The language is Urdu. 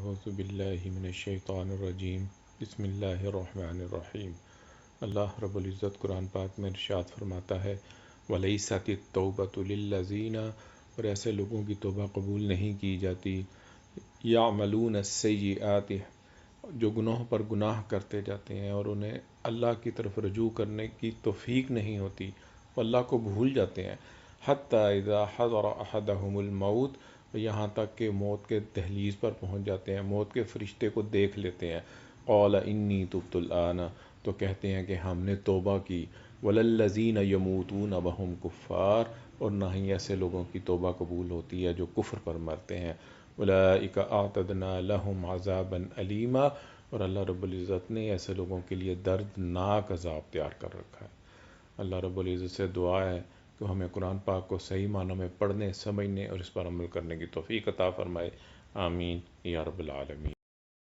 اعوذ باللہ من الشیطان الرجیم بسم اللہ الرحمن الرحیم۔ اللہ رب العزت قرآن پاک میں ارشاد فرماتا ہے وَلَيْسَتِ التَّوْبَةُ لِلَّذِينَ، اور ایسے لوگوں کی توبہ قبول نہیں کی جاتی يَعْمَلُونَ السَّيِّئَاتِ، جو گناہوں پر گناہ کرتے جاتے ہیں اور انہیں اللہ کی طرف رجوع کرنے کی توفیق نہیں ہوتی، وہ اللہ کو بھول جاتے ہیں۔ حَتَّى إِذَا حَضَرَ أَحَدَهُمُ الْمَوْتُ، یہاں تک کہ موت کے دہلیز پر پہنچ جاتے ہیں، موت کے فرشتے کو دیکھ لیتے ہیں، قال انی تبت الآن، تو کہتے ہیں کہ ہم نے توبہ کی، وَلَلَّذِينَ يَمُوتُونَ وَهُمْ كُفَّارٌ، اور نہ ہی ایسے لوگوں کی توبہ قبول ہوتی ہے جو کفر پر مرتے ہیں۔ أُولَئِكَ أَعْتَدْنَا لَهُمْ عَذَابًا أَلِيمًا، اور اللہ رب العزت نے ایسے لوگوں کے لیے دردناک عذاب تیار کر رکھا ہے۔ اللہ رب العزت سے دعا ہے کہ ہمیں قرآن پاک کو صحیح معنوں میں پڑھنے، سمجھنے اور اس پر عمل کرنے کی توفیق عطا فرمائے۔ آمین یا رب العالمین۔